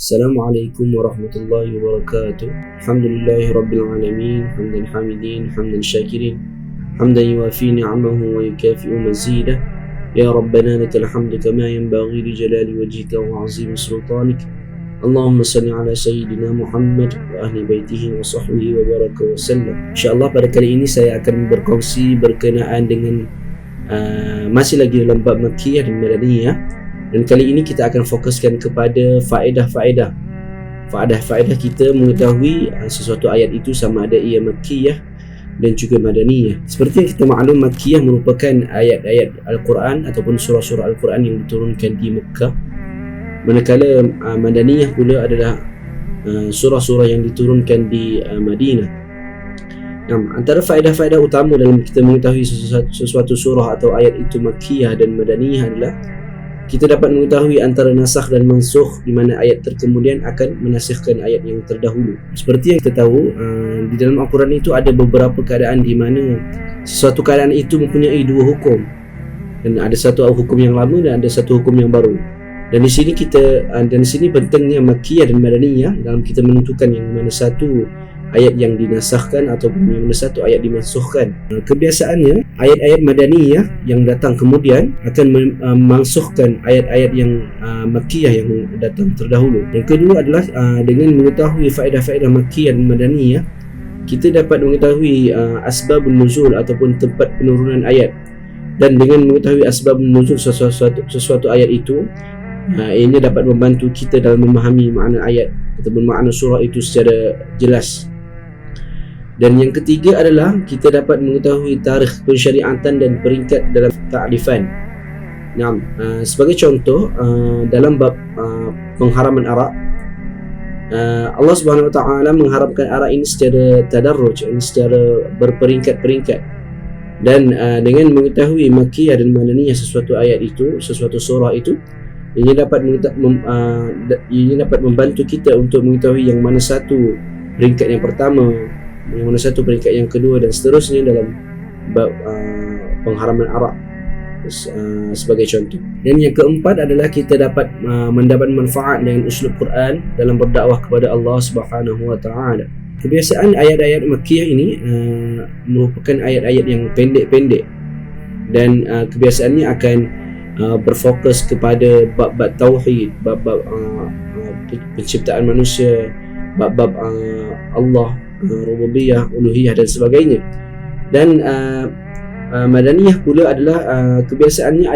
Assalamualaikum warahmatullahi wabarakatuh. Alhamdulillahi rabbil alamin, hamdan hamidin, hamdan syakirin, hamdan yuwafi ni'amahu wa yukafi'u mazidah. Ya Rabbana lakal hamdu kama yanbaghi li jalali wajhika wa 'azimi sultanik. Allahumma salli ala sayyidina Muhammad wa ahli baitihi wa sahbihi wa baraka wa sallam. InsyaAllah pada kali ini saya akan berkongsi berkenaan dengan masih lagi dalam bab Makkiyah dan Madaniyah. Dan kali ini kita akan fokuskan kepada faedah-faedah kita mengetahui sesuatu ayat itu sama ada ia Makkiyah dan juga Madaniyah. Seperti yang kita maklum, Makkiyah merupakan ayat-ayat Al-Quran ataupun surah-surah Al-Quran yang diturunkan di Mekah, manakala Madaniyah pula adalah surah-surah yang diturunkan di Madinah. Antara faedah-faedah utama dalam kita mengetahui sesuatu surah atau ayat itu Makkiyah dan Madaniyah adalah kita dapat mengetahui antara nasakh dan mansukh, di mana ayat terkemudian akan menasihkan ayat yang terdahulu. Seperti yang kita tahu, di dalam Al-Quran itu ada beberapa keadaan di mana sesuatu keadaan itu mempunyai dua hukum, dan ada satu hukum yang lama dan ada satu hukum yang baru. Dan di sini pentingnya Makkiyah dan Madaniyah dalam kita menentukan yang mana satu ayat yang dinasahkan ataupun yang mana satu ayat dimansuhkan. Kebiasaannya ayat-ayat Madaniyah yang datang kemudian akan memansuhkan ayat-ayat yang Makkiyah yang datang terdahulu. Yang kedua adalah dengan mengetahui faedah-faedah Makkiyah dan Madaniyah, kita dapat mengetahui asbabun nuzul ataupun tempat penurunan ayat. Dan dengan mengetahui asbabun nuzul sesuatu ayat itu, ianya dapat membantu kita dalam memahami makna ayat ataupun makna surah itu secara jelas. Dan yang ketiga adalah kita dapat mengetahui tarikh pensyariatan dan peringkat dalam ta'rifan. Sebagai contoh, dalam bab pengharaman arak, Allah Subhanahu Wa Taala mengharamkan arak ini secara tadarruj, secara berperingkat-peringkat. Dan dengan mengetahui Makkiyah dan Madaniyah sesuatu ayat itu, sesuatu surah itu, ini dapat membantu kita untuk mengetahui yang mana satu peringkat yang pertama, yang mana satu peringkat yang kedua, dan seterusnya dalam bab pengharaman arak sebagai contoh. Dan yang keempat adalah kita dapat mendapat manfaat dengan uslub Quran dalam berdakwah kepada Allah Subhanahu Wa Taala. Kebiasaan ayat-ayat Makkiyah ini merupakan ayat-ayat yang pendek-pendek, dan kebiasaannya akan berfokus kepada bab-bab tauhid, bab-bab penciptaan manusia, bab-bab Allah, rububiyah, uluhiyah dan sebagainya. Dan Madaniyah pula adalah kebiasaannya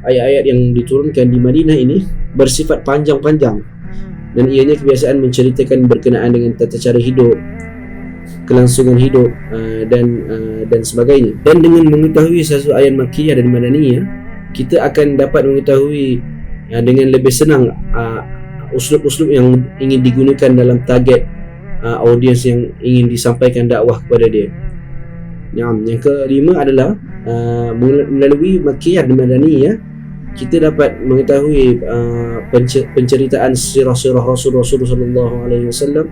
ayat-ayat yang diturunkan di Madinah ini bersifat panjang-panjang, dan ianya kebiasaan menceritakan berkenaan dengan tata cara hidup, kelangsungan hidup dan sebagainya. Dan dengan mengetahui sesuatu ayat Makkiyah dan Madaniyah, kita akan dapat mengetahui dengan lebih senang uslub-uslub yang ingin digunakan dalam target audiens yang ingin disampaikan dakwah kepada dia. Yang kelima adalah melalui Makkiyah dan Madaniyah, kita dapat mengetahui penceritaan sirah-sirah Rasulullah sallallahu alaihi wasallam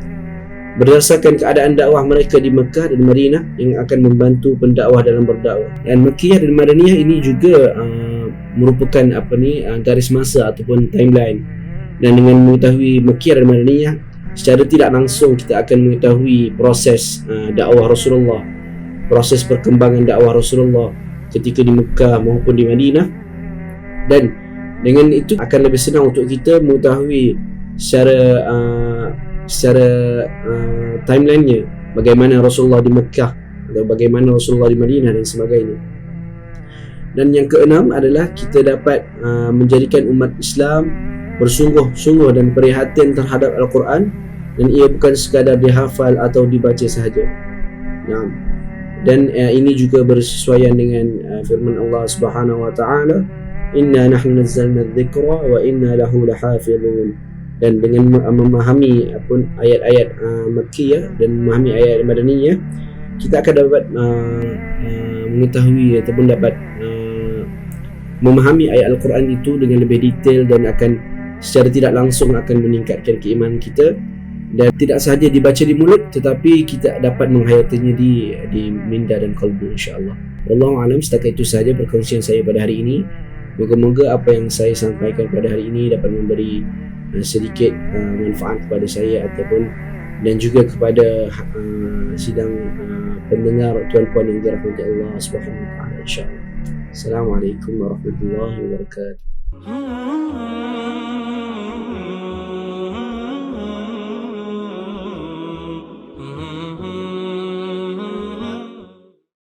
berdasarkan keadaan dakwah mereka di Mekah dan Madinah yang akan membantu pendakwah dalam berdakwah. Dan Makkiyah dan Madaniyah ini juga merupakan garis masa ataupun timeline. Dan dengan mengetahui Makkiyah dan Madaniyah, secara tidak langsung kita akan mengetahui proses dakwah Rasulullah, proses perkembangan dakwah Rasulullah ketika di Mekah maupun di Madinah. Dan dengan itu akan lebih senang untuk kita mengetahui secara timelinenya bagaimana Rasulullah di Mekah atau bagaimana Rasulullah di Madinah dan sebagainya. Dan yang keenam adalah kita dapat menjadikan umat Islam bersungguh-sungguh dan prihatin terhadap Al-Quran, dan ia bukan sekadar dihafal atau dibaca sahaja. Dan ini juga bersesuaian dengan firman Allah Subhanahu Wa Taala, Inna nahnu nazzalna dzikra wa inna lahu lahafizun. Dan dengan memahami ayat-ayat Makkiyah dan memahami ayat Madaniyah, kita akan dapat mengetahui ataupun dapat memahami ayat Al-Quran itu dengan lebih detail, dan akan secara tidak langsung akan meningkatkan keimanan kita, dan tidak sahaja dibaca di mulut tetapi kita dapat menghayatinya di minda dan kalbu, insya-Allah. Wallahu a'lam. Setakat itu sahaja perkongsian saya pada hari ini. Moga-moga apa yang saya sampaikan pada hari ini dapat memberi sedikit manfaat kepada saya ataupun dan juga kepada sidang pendengar tuan-puan yang dirahmati Allah Subhanahu wa taala, insyaallah. Assalamualaikum warahmatullahi wabarakatuh.